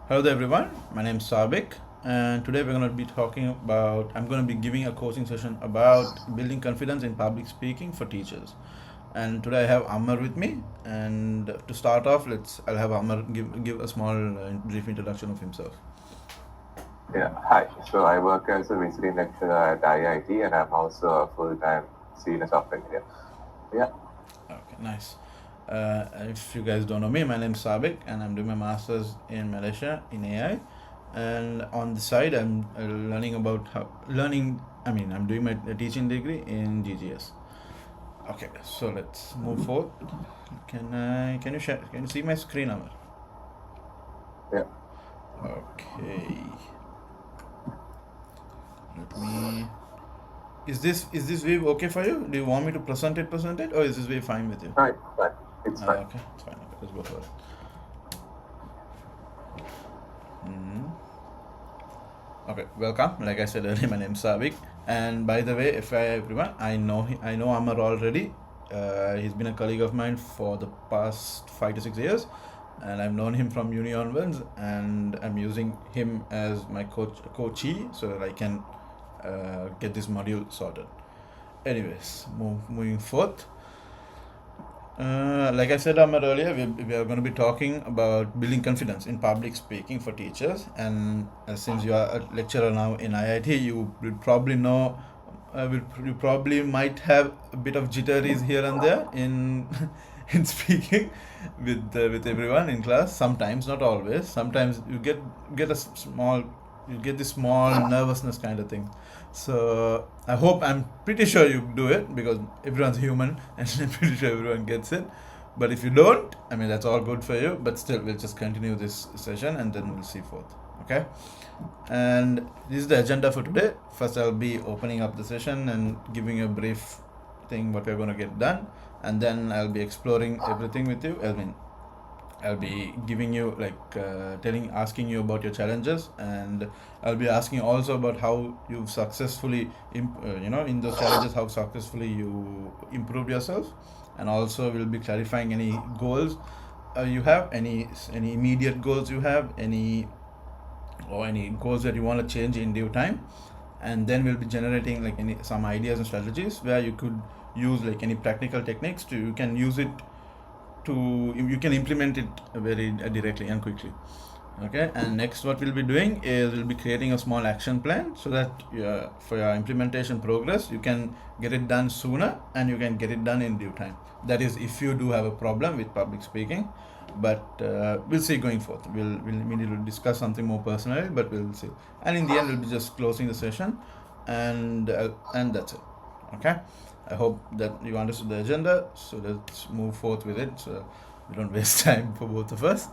Hello there everyone, my name is Sabiq and today we're going to be I'm going to be giving a coaching session about building confidence in public speaking for teachers. And today I have Amar with me, and to start off, I'll have Amar give a small brief introduction of himself. Yeah, hi. So I work as a visiting lecturer at IIT and I'm also a full-time senior software engineer. Yeah, Okay, nice. If you guys don't know me, my name is Sabiq and I'm doing my master's in Malaysia in AI. And on the side, I'm learning about I'm doing my teaching degree in GGS. Okay, so let's move forward. Can you see my screen number? yeah, Okay. Let me is this wave okay for you? Do you want me to present it, or is this wave fine with you? right, fine. It's fine. Okay, it's fine. Okay, let's go for it. Mhm. Okay, welcome. Like I said earlier, my name is Sabiq. And by the way, if I everyone, I know Amar already. He's been a colleague of mine for the past 5 to 6 years, and I've known him from uni onwards. And I'm using him as my coachee, so that I can get this module sorted. Anyways, moving forth. Like I said Amar earlier, we are going to be talking about building confidence in public speaking for teachers. And since you are a lecturer now in IIT, you will probably know, you probably might have a bit of jitteries here and there in in speaking with everyone in class. Sometimes, not always. Sometimes get a small you get this small nervousness kind of thing. So I'm pretty sure you do it because everyone's human and I'm pretty sure everyone gets it. But if you don't, I mean, that's all good for you. But still, we'll just continue this session and then we'll see forth. Okay? And this is the agenda for today. First, I'll be opening up the session and giving you a brief thing what we're going to get done. And then I'll be exploring everything with you. I'll be giving you asking you about your challenges, and I'll be asking also about how you've successfully, in those challenges, how successfully you improved yourself, and also we'll be clarifying any goals you have, any immediate goals you have, any goals that you want to change in due time, and then we'll be generating like some ideas and strategies where you could use like any practical techniques to you can use it to you can implement it very directly and quickly. Okay, and next what we'll be doing is we'll be creating a small action plan so that for your implementation progress you can get it done sooner and you can get it done in due time. That is if you do have a problem with public speaking, but we'll see going forth. We need to discuss something more personally, but we'll see. And in the end we'll be just closing the session, and that's it. Okay, I hope that you understood the agenda, so let's move forth with it so we don't waste time for both of us.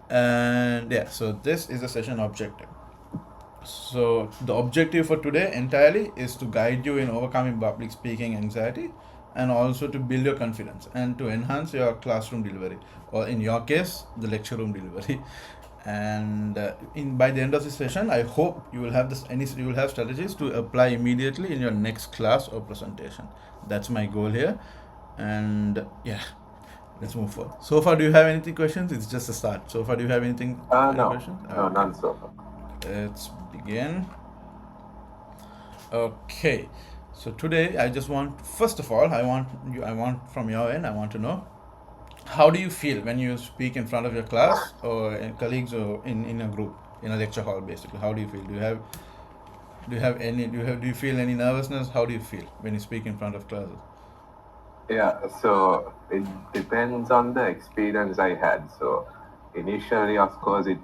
And yeah, so this is the session objective. So the objective for today entirely is to guide you in overcoming public speaking anxiety, and also to build your confidence and to enhance your classroom delivery, or in your case the lecture room delivery. And in by the end of this session, I hope you will have strategies to apply immediately in your next class or presentation. That's my goal here. And yeah, let's move forward. So far, do you have anything questions? It's just a start. So far, do you have any No, questions? no, Okay, none so far. let's begin. Okay, so today I just want, first of all, I want from your end, I want to know, how do you feel when you speak in front of your class or colleagues, or in a group, in a lecture hall? Basically, how do you feel? Do you feel any nervousness? How do you feel when you speak in front of classes? Yeah, so it depends on the experience I had. So initially, of course, it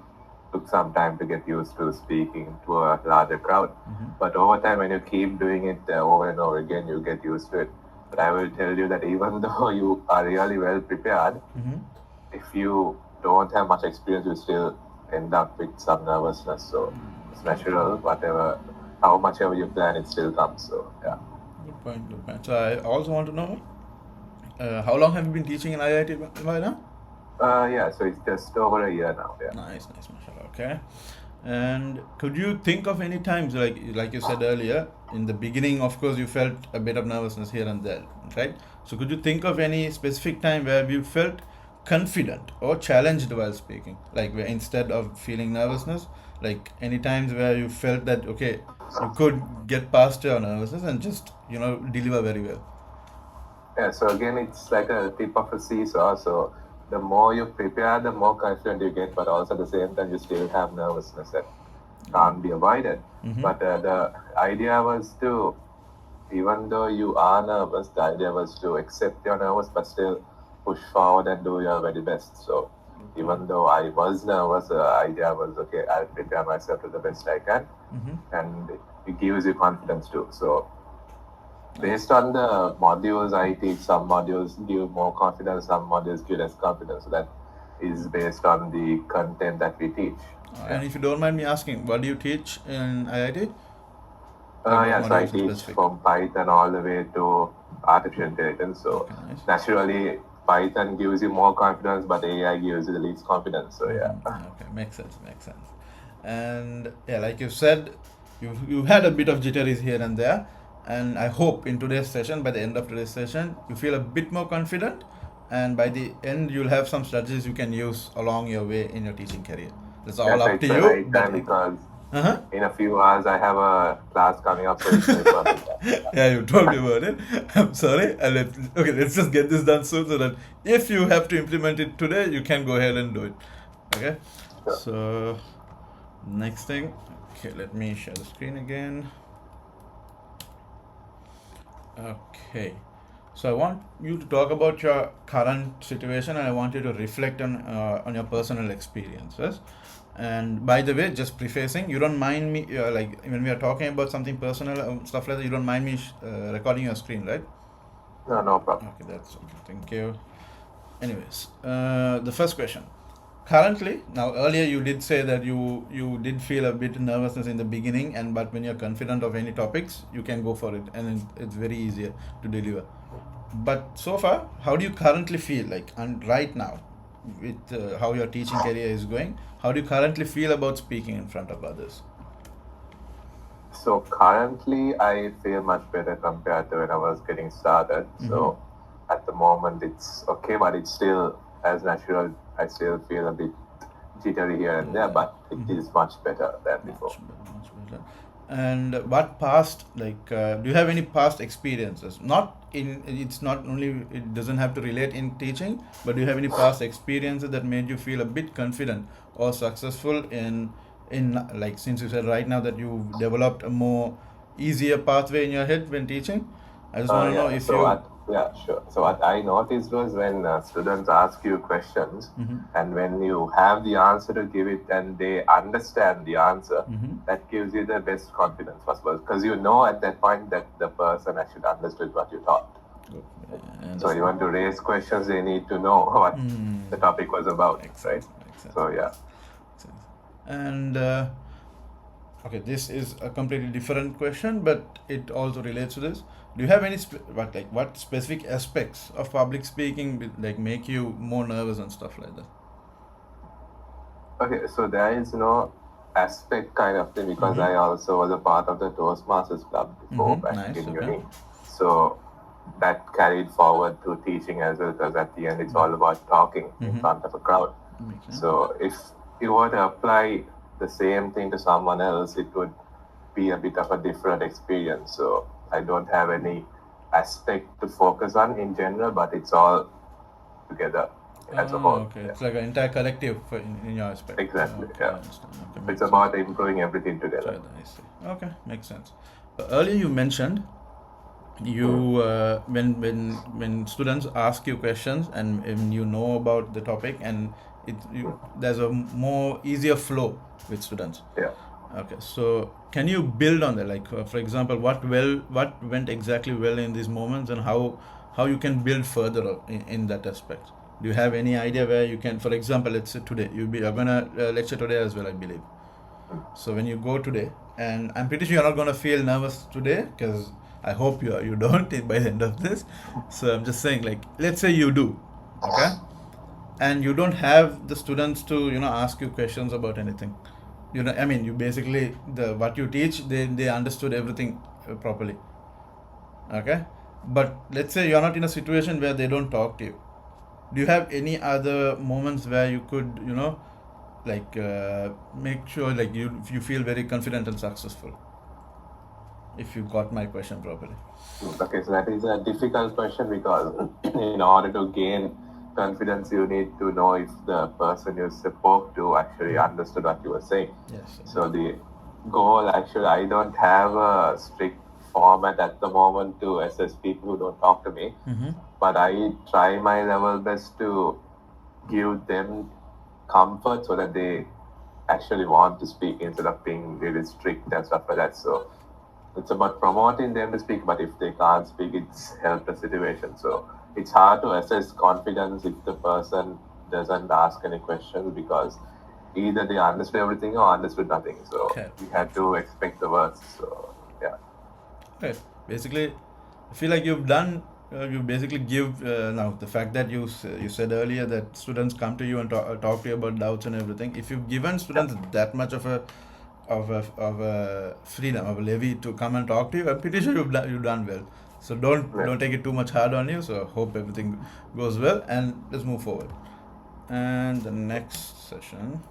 took some time to get used to speaking to a larger crowd. But over time, when you keep doing it over and over again, you get used to it. But I will tell you that even though you are really well prepared, if you don't have much experience, you still end up with some nervousness. So it's natural, whatever, how much ever you plan, it still comes. So yeah. Good point, good point. So I also want to know, how long have you been teaching in IIT by now? Yeah, so it's just over a year now. Yeah. Nice, nice, mashallah. Okay. And could you think of any times, like you said earlier, in the beginning, of course, you felt a bit of nervousness here and there, right? So could you think of any specific time where you felt confident or challenged while speaking? Like where instead of feeling nervousness, like any times where you felt that okay, you could get past your nervousness and just deliver very well. Yeah, so again, it's like a tip of a seesaw. So the more you prepare, the more confident you get, but also at the same time, you still have nervousness that can't be avoided. Mm-hmm. But the idea was to, even though you are nervous, the idea was to accept your nervous, but still push forward and do your very best. So even though I was nervous, the idea was okay, I'll prepare myself to the best I can, Mm-hmm. and it gives you confidence too. So based on the modules I teach, some modules give more confidence, some modules give less confidence. So that is based on the content that we teach. Yeah. And if you don't mind me asking, what do you teach in IIT? Like what Yes, I modules in teach specific? from Python all the way to artificial intelligence. So Okay, nice. naturally, Python gives you more confidence, but AI gives you the least confidence. So yeah. Okay, makes sense, makes sense. And yeah, like you said, you've had a bit of jitteries here and there, and I hope in today's session, by the end of today's session, you feel a bit more confident, and by the end, you'll have some strategies you can use along your way in your teaching career. That's all Yes, up to it's the you. right But time because uh-huh. in a few hours I have a class coming up, so it's the perfect time. Yeah, you told me about it. I'm sorry. Let's just get this done soon so that if you have to implement it today, you can go ahead and do it. Okay. Sure. So next thing. Okay, let me share the screen again. Okay. So I want you to talk about your current situation, and I want you to reflect on your personal experiences. And by the way, just prefacing, you don't mind me like when we are talking about something personal stuff like that. You don't mind me recording your screen, right? No problem. Okay, that's okay. Thank you. Anyways, the first question. Currently, now earlier you did say that you did feel a bit nervousness in the beginning, and but when you're confident of any topics, you can go for it, and it's very easier to deliver. But so far, how do you currently feel like, and right now, with how your teaching career is going? How do you currently feel about speaking in front of others? So currently, I feel much better compared to when I was getting started. Mm-hmm. So at the moment, it's okay, but it's still as natural. I still feel a bit jittery here and there, but it is much better than before. Much better. And what past, like, do you have any past experiences? Not in, it's not only, it doesn't have to relate in teaching, but do you have any past experiences that made you feel a bit confident or successful in like, since you said right now that you've developed a more easier pathway in your head when teaching? I just want to know Yeah. if So you. yeah, sure. So what I noticed was when students ask you questions, Mm-hmm. and when you have the answer to give it, and they understand the answer, Mm-hmm. that gives you the best confidence, first of all, because you know at that point that the person actually understood what you taught. Good. So you want to raise questions, they need to know what the topic was about, Makes right? sense. Makes sense. So yeah. Makes sense. And okay, this is a completely different question, but it also relates to this. Do you have any what specific aspects of public speaking like make you more nervous and stuff like that? Okay, so there is no aspect kind of thing because I also was a part of the Toastmasters club before back Nice. in Okay. uni. So that carried forward to teaching as well because at the end it's all about talking in front of a crowd. Makes sense. So if you were to apply the same thing to someone else, it would be a bit of a different experience. So I don't have any aspect to focus on in general, but it's all together as a whole. Okay. Yeah. It's like an entire collective in your aspect. Exactly. Okay, Yeah. I understand. Okay, It's makes about improving everything sense. together. I see. Okay, makes sense. Earlier you mentioned you when students ask you questions and you know about the topic and there's a more easier flow with students. Yeah. Okay, so can you build on that? Like, for example, what went exactly well in these moments, and how you can build further in that aspect? Do you have any idea where you can, for example, let's say today you're gonna lecture today as well, I believe. So when you go today, and I'm pretty sure you're not gonna feel nervous today, because I hope you don't by the end of this. So I'm just saying, like, let's say you do, okay, and you don't have the students to ask you questions about anything. I mean, you basically what you teach, they understood everything properly, okay. But let's say you're not in a situation where they don't talk to you, Do you have any other moments where you could, like make sure like you feel very confident and successful? If you got my question properly. Okay, so that is a difficult question because in order to gain confidence, you need to know if the person you spoke to actually understood what you were saying. Yes. So the goal, actually, I don't have a strict format at the moment to assess people who don't talk to me, but I try my level best to give them comfort so that they actually want to speak instead of being really strict and stuff like that. So it's about promoting them to speak, but if they can't speak, it's helpless situation. So it's hard to assess confidence if the person doesn't ask any questions because either they understood everything or understood nothing. So Okay. we had to expect the worst. So yeah. Okay. Basically, I feel like you've done. You basically give now the fact that you said earlier that students come to you and talk to you about doubts and everything. If you've given students that much of a freedom of a levy to come and talk to you, I'm pretty sure you've done well. So don't take it too much hard on you. So hope everything goes well, and let's move forward. And the next session.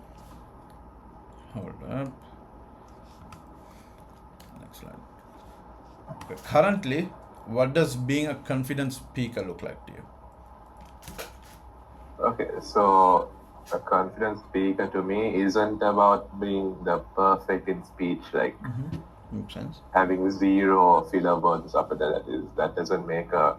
Hold up. Next slide. Okay. Currently, what does being a confident speaker look like to you? Okay, so a confident speaker to me isn't about being the perfect in speech, like Makes sense. having zero filler words after that doesn't make a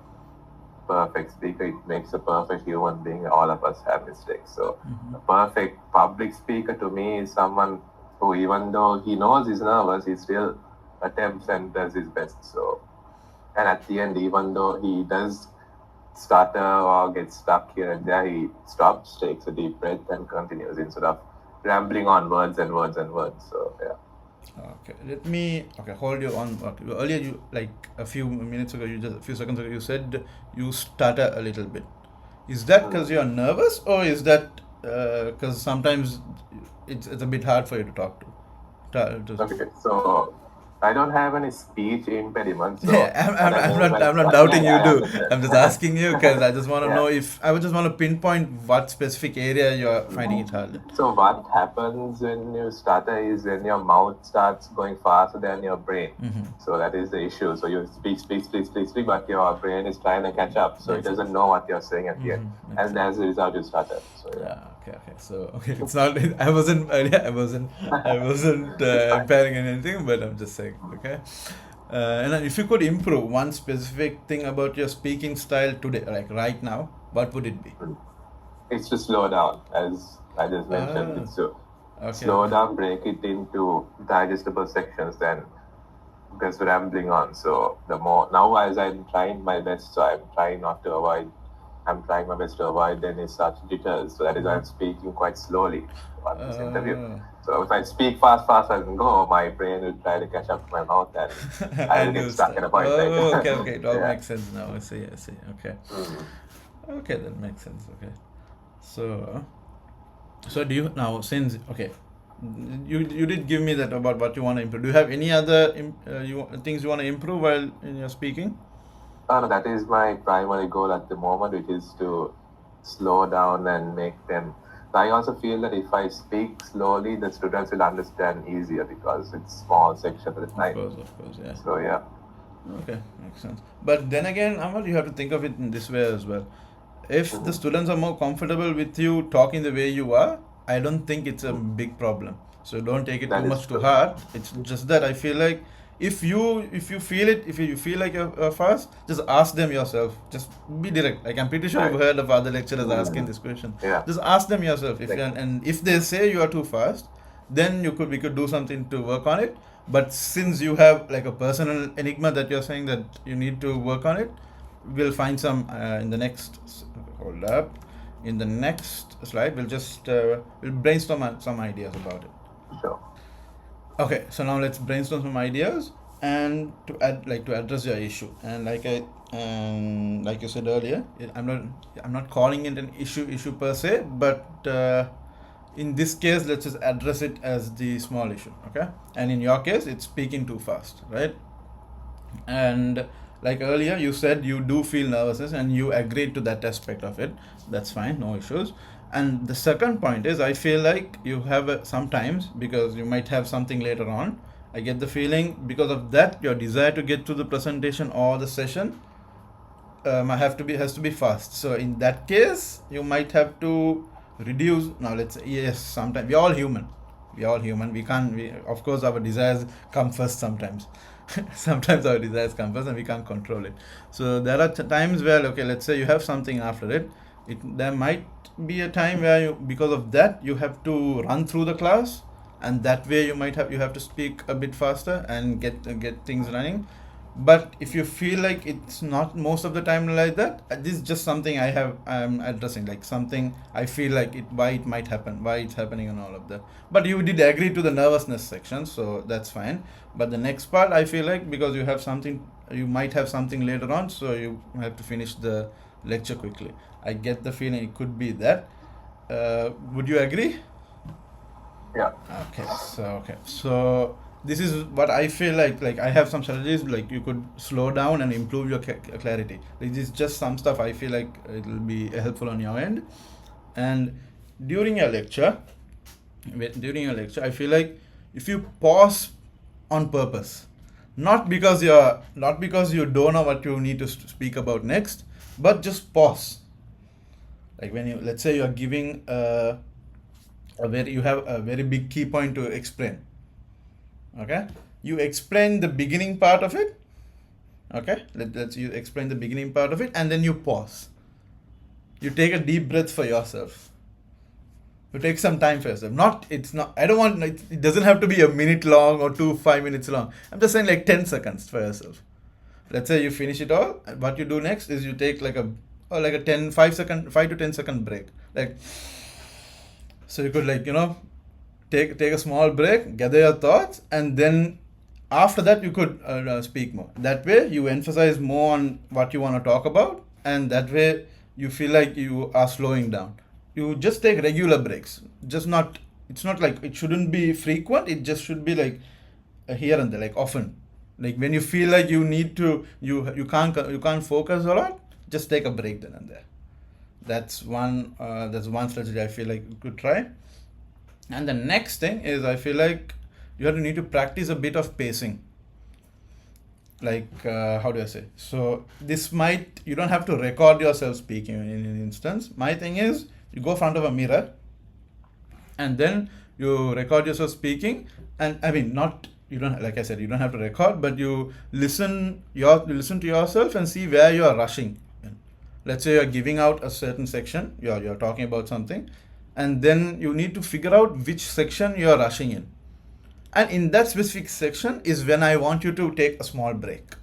perfect speaker. It makes a perfect human being. All of us have mistakes. So a perfect public speaker to me is someone who, even though he knows he's nervous, he still attempts and does his best. So, and at the end, even though he does stutter or get stuck here and there, he stops, takes a deep breath, and continues instead of rambling on words and words and words. So yeah. Okay, hold you on. Okay. Earlier, you like a few minutes ago, a few seconds ago, you said you stutter a little bit. Is that because you're nervous, or is that because sometimes it's a bit hard for you to talk to? Okay, so I don't have any speech impediment. So Yeah, what I mean by I'm not yeah, doubting yeah, you I do. understand. I'm just asking you because I just want to Yeah. know if I would just want to pinpoint what specific area you're finding it hard. So what happens when you stutter is when your mouth starts going faster than your brain. So that is the issue. So you speak, but your brain is trying to catch up. So it doesn't know what you're saying at the end. And as a result, you stutter. So yeah. Okay. So it's not. I wasn't impairing anything, but I'm just saying. Okay. And then if you could improve one specific thing about your speaking style today, like right now, what would it be? It's to slow down, as I just mentioned. It's to slow down, break it into digestible sections, then just rambling on. So the more now, as I'm trying my best, so I'm trying my best to avoid any such jitters. So that is why I'm speaking quite slowly on this interview. So if I speak fast as I go, my brain will try to catch up to my mouth and I will get stuck in a point. Okay. It all Yeah. makes sense now. I see. Okay. Okay, that makes sense. Okay. So do you now, since you did give me that about what you want to improve. Do you have any other things you want to improve while in your speaking? No, that is my primary goal at the moment, which is to slow down and make them. I also feel that if I speak slowly, the students will understand easier because it's small section at a time. Of course, yeah. So yeah. Okay, makes sense. But then again, Amal, you have to think of it in this way as well. If the students are more comfortable with you talking the way you are, I don't think it's a big problem. So don't take it That too is much to true. heart. It's just that I feel like if you feel like you're fast, just ask them yourself. Just be direct. Like I'm pretty sure you've heard of other lecturers asking this question. Yeah. Just ask them yourself. Like- And if they say you are too fast, then we could do something to work on it. But since you have like a personal enigma that you're saying that you need to work on it, we'll find some in the next. Hold up. In the next slide, we'll brainstorm some ideas about it. Sure. Okay, so now let's brainstorm some ideas and to address your issue. And like you said earlier, I'm not calling it an issue per se, but in this case, let's just address it as the small issue. Okay, and in your case, it's speaking too fast, right? And Like earlier, you said you do feel nervousness and you agreed to that aspect of it. That's fine, no issues. And the second point is, I feel like you have sometimes, because you might have something later on. I get the feeling because of that, your desire to get to the presentation or the session has to be fast. So in that case, you might have to reduce. Now let's say, yes, sometimes we're all human. We're all human. We can't. Of course, our desires come first sometimes. Sometimes our desires come first, and we can't control it. So there are times where, okay, let's say you have something after it. There might be a time where because of that you have to run through the class, and that way you have to speak a bit faster and get things running. But if you feel like it's not most of the time like that, this is just something I'm addressing, like something I feel like why it might happen, why it's happening, and all of that. But you did agree to the nervousness section, so that's fine. But the next part, I feel like, because you might have something later on, so you have to finish the lecture quickly. I get the feeling it could be that. Would you agree? Yeah. So this is what I feel like. Like, I have some strategies, like you could slow down and improve your clarity. This is just some stuff I feel like it will be helpful on your end. And during your lecture, I feel like if you pause on purpose, not because you don't know what you need to speak about next, but just pause. Like when you, let's say you are giving you have a very big key point to explain. Okay, you explain the beginning part of it. Okay, let's you explain the beginning part of it, and then you pause. You take a deep breath for yourself. You take some time for yourself. I don't want, it doesn't have to be a minute long or 5 minutes long. I'm just saying like 10 seconds for yourself. Let's say you finish it all. What you do next is you take like a 5 to 10 second break. Like, so you could, like, take a small break, gather your thoughts, and then after that you could speak more. That way you emphasize more on what you want to talk about, and that way you feel like you are slowing down. You just take regular breaks. It's not like, it shouldn't be frequent. It just should be like here and there, like often. Like when you feel like you need to, you can't focus a lot, just take a break then and there. That's one strategy I feel like you could try. And the next thing is, I feel like you need to practice a bit of pacing. Like, how do I say? So you don't have to record yourself speaking in an instance. My thing is, you go in front of a mirror, and then you record yourself speaking. And I mean, you don't, like I said, you don't have to record, but you listen to yourself and see where you are rushing. Let's say you're giving out a certain section, you're talking about something, and then you need to figure out which section you're rushing in. And in that specific section is when I want you to take a small break.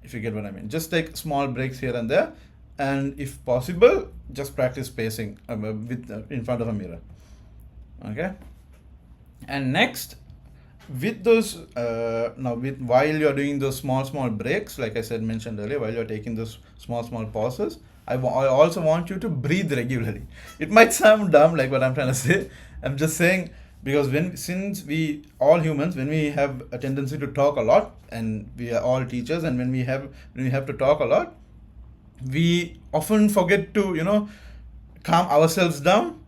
If you get what I mean. Just take small breaks here and there, and if possible, just practice pacing in front of a mirror. Okay? And next, with those while you're doing those small breaks, like I mentioned earlier, while you're taking those small pauses, I also want you to breathe regularly. It might sound dumb, like what I'm trying to say. I'm just saying, because since we all humans, when we have a tendency to talk a lot, and we are all teachers, and when we have to talk a lot, we often forget to calm ourselves down,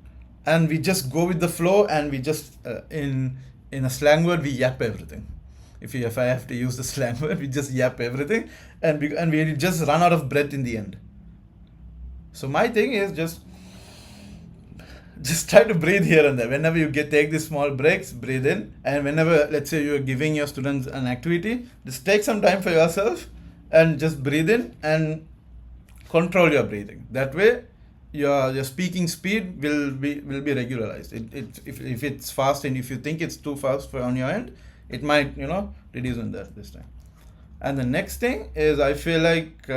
and we just go with the flow, and we just in a slang word, we yap everything. If I have to use the slang word, we just yap everything, and we just run out of breath in the end. So my thing is, just try to breathe here and there. Whenever you take these small breaks, breathe in. And whenever, let's say, you're giving your students an activity, just take some time for yourself and just breathe in and control your breathing. That way, your speaking speed will be regularized. If it's fast, and if you think it's too fast on your end, it might reduce on that this time. And the next thing is, I feel like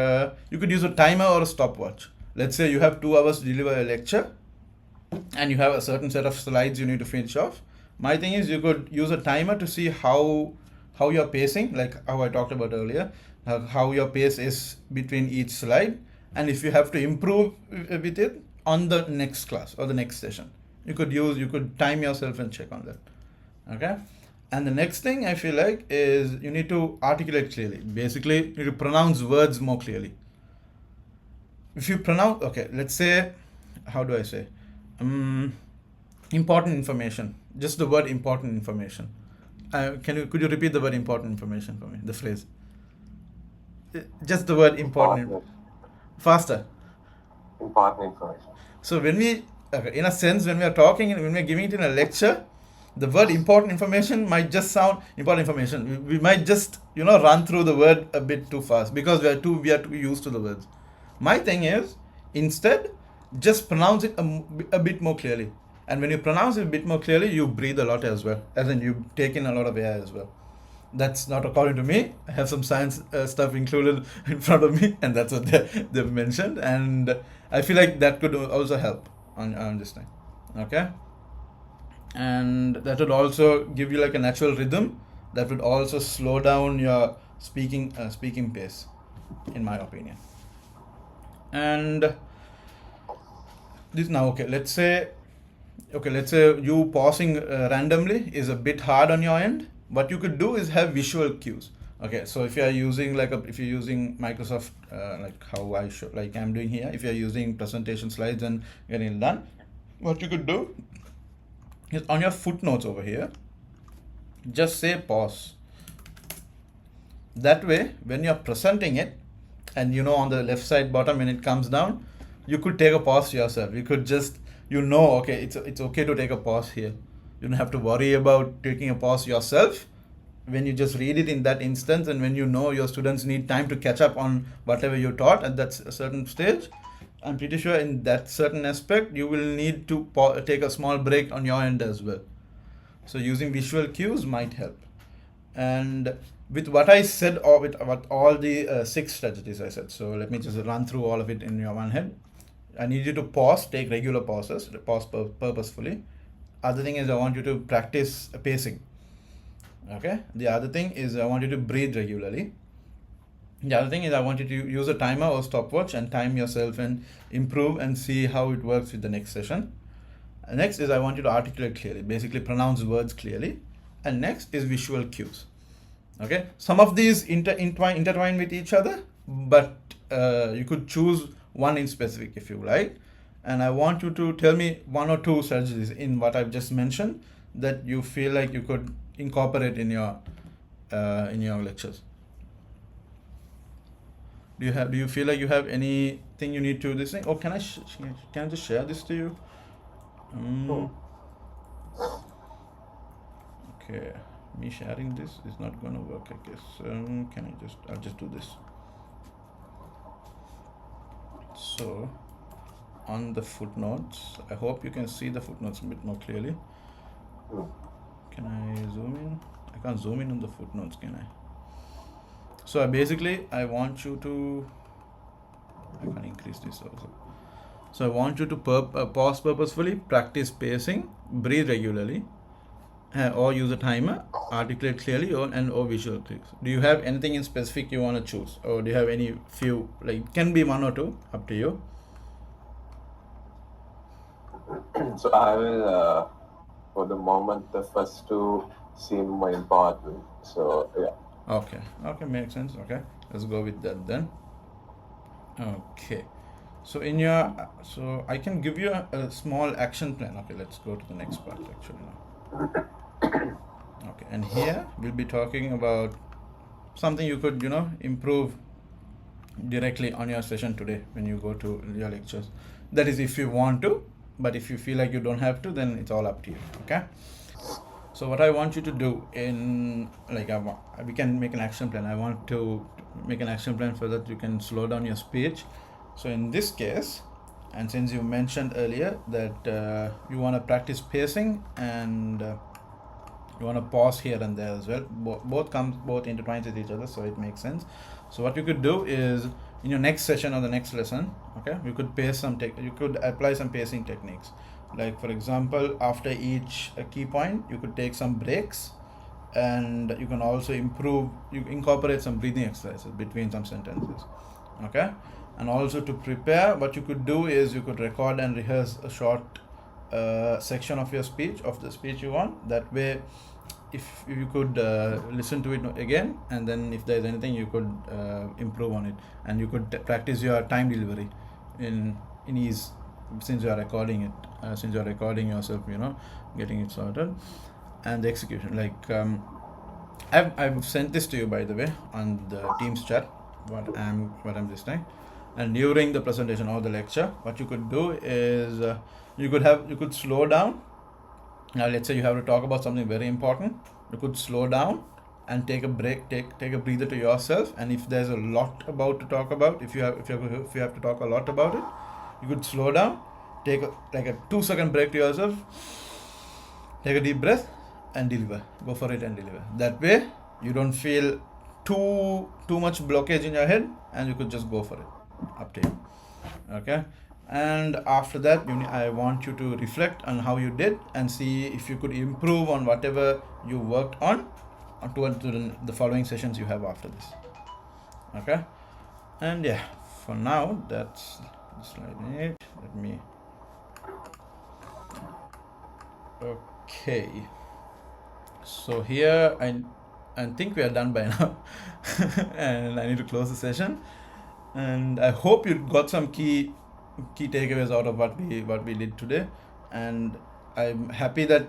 you could use a timer or a stopwatch. Let's say you have 2 hours to deliver a lecture, and you have a certain set of slides you need to finish off. My thing is, you could use a timer to see how you're pacing, like how I talked about earlier, how your pace is between each slide, and if you have to improve with it on the next class or the next session, you could time yourself and check on that. Okay. And the next thing I feel like is you need to articulate clearly. Basically, you need to pronounce words more clearly. If you pronounce, okay, let's say, how do I say? Important information. Just the word important information. Could you repeat the word important information for me? The phrase. Just the word important. Important, Faster. important information. So when we, okay, in a sense, when we are talking, when we are giving it in a lecture, the word important information might just sound important information. We might just run through the word a bit too fast because we are too used to the words. My thing is instead just pronounce it a bit more clearly. And when you pronounce it a bit more clearly, you breathe a lot as well, as in you take in a lot of air as well. That's not according to me. I have some science stuff included in front of me, and that's what they've mentioned. And I feel like that could also help on this thing. Okay? And that would also give you like a natural rhythm that would also slow down your speaking pace, in my opinion. And this now, let's say you pausing randomly is a bit hard on your end. What you could do is have visual cues. Okay, so if you're using Microsoft, like how I show, like I'm doing here, if you're using presentation slides and getting it done, what you could do is on your footnotes over here, just say pause. That way, when you're presenting it, and on the left side bottom when it comes down, you could take a pause yourself. You could just okay, it's okay to take a pause here. You don't have to worry about taking a pause yourself when you just read it in that instance, and when your students need time to catch up on whatever you taught at that certain stage. I'm pretty sure in that certain aspect you will need to take a small break on your end as well. So using visual cues might help. And with what I said, or with what all the 6 strategies I said, so let me just run through all of it in your one head. I need you to pause, take regular pauses, pause purposefully. Other thing is I want you to practice pacing. Okay. The other thing is I want you to breathe regularly. The other thing is I want you to use a timer or stopwatch and time yourself and improve and see how it works with the next session. And next is I want you to articulate clearly, basically pronounce words clearly. And next is visual cues. Okay, some of these intertwine with each other, but you could choose one in specific if you like. And I want you to tell me 1 or 2 strategies in what I've just mentioned that you feel like you could incorporate in your lectures. Do you feel like you have anything you need to this thing? Or can I just share this to you? Okay, me sharing this is not gonna work, I guess. I'll just do this. So on the footnotes, I hope you can see the footnotes a bit more clearly. Can I zoom in? I can't zoom in on the footnotes, can I? So I want you to, I can increase this also. So I want you to pause purposefully, practice pacing, breathe regularly, or use a timer, articulate clearly, or visual cues. Do you have anything in specific you want to choose, or do you have any few, like can be 1 or 2, up to you? So I will, for the moment, the first 2 seem more important. So yeah. Okay, makes sense. Okay, let's go with that then. Okay, so so I can give you a small action plan. Okay, let's go to the next part actually now. Okay, and here we'll be talking about something you could improve directly on your session today when you go to your lectures. That is if you want to, but if you feel like you don't have to, then it's all up to you. Okay. So what I want you to do we can make an action plan. I want to make an action plan so that you can slow down your speech. So in this case, and since you mentioned earlier that you want to practice pacing and you want to pause here and there as well, both intertwined with each other, so it makes sense. So what you could do is in your next session or the next lesson, okay, you could you could apply some pacing techniques. Like for example, after each key point, you could take some breaks, and you can also incorporate some breathing exercises between some sentences. Okay, and also to prepare, what you could do is you could record and rehearse a short section of the speech you want. That way, if you could listen to it again, and then if there's anything you could improve on it, and you could practice your time delivery in ease, since you are recording it, since you are recording yourself, getting it sorted, and the execution. Like I've sent this to you, by the way, on the Teams chat. What I'm listening, and during the presentation or the lecture, what you could do is you could slow down. Now, let's say you have to talk about something very important. You could slow down and take a break, take a breather to yourself. And if there's a lot about to talk about, if you have to talk a lot about it, you could slow down, take like a 2-second break to yourself, take a deep breath, and deliver. Go for it and deliver. That way, you don't feel too much blockage in your head, and you could just go for it. Up to you. Okay. And after that, I want you to reflect on how you did and see if you could improve on whatever you worked on towards the following sessions you have after this. Okay. And yeah, for now, that's slide 8. Let me. Okay. So here I think we are done by now, and I need to close the session. And I hope you got some key takeaways out of what we did today. And I'm happy that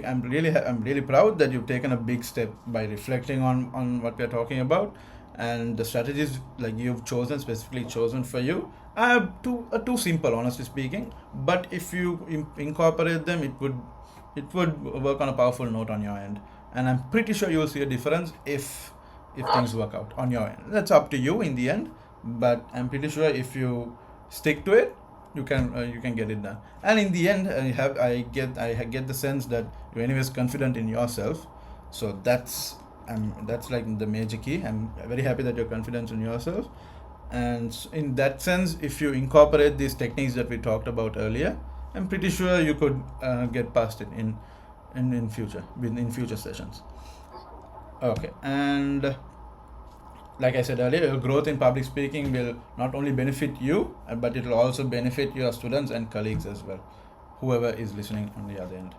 I'm really proud that you've taken a big step by reflecting on what we're talking about, and the strategies like you've specifically chosen for you are too simple, honestly speaking. But if you incorporate them, it would work on a powerful note on your end, and I'm pretty sure you'll see a difference if things work out on your end. That's up to you in the end, but I'm pretty sure if you stick to it, you can get it done. And in the end, I get the sense that you're anyways confident in yourself. So that's like the major key. I'm very happy that you're confident in yourself, and in that sense, if you incorporate these techniques that we talked about earlier, I'm pretty sure you could get past it in future sessions. Okay. And like I said earlier, your growth in public speaking will not only benefit you, but it will also benefit your students and colleagues as well, whoever is listening on the other end.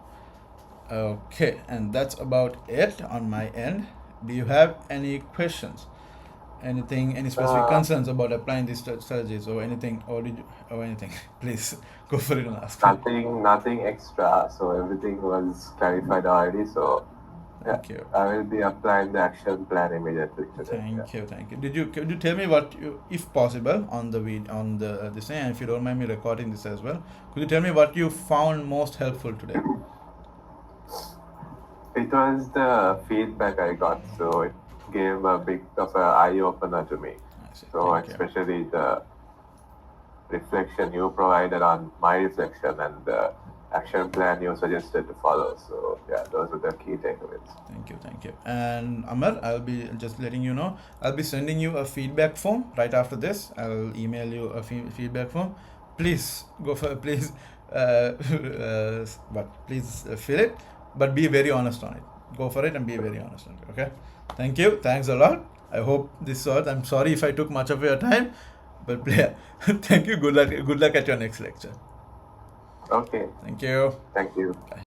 Okay, and that's about it on my end. Do you have any questions? Any specific concerns about applying these strategies, or anything, or anything? Please go for it and ask. Nothing extra. So everything was clarified already. So Thank you. I will be applying the action plan immediately today. Thank you. Could you tell me what you, if possible, on the this thing, and if you don't mind me recording this as well, could you tell me what you found most helpful today? It was the feedback I got, so it gave a bit of an eye opener to me. I see. So Thank you. especially the reflection you provided on my reflection and the action plan you suggested to follow. So yeah, those were the key takeaways. Thank you. And Amar, I'll be just letting you know, I'll be sending you a feedback form right after this. I'll email you a feedback form. Please please fill it, but be very honest on it. Go for it and be very honest on it. Okay. Thank you. Thanks a lot. I hope this worked. I'm sorry if I took much of your time, but thank you. Good luck at your next lecture. Okay. Thank you. Thank you. Bye.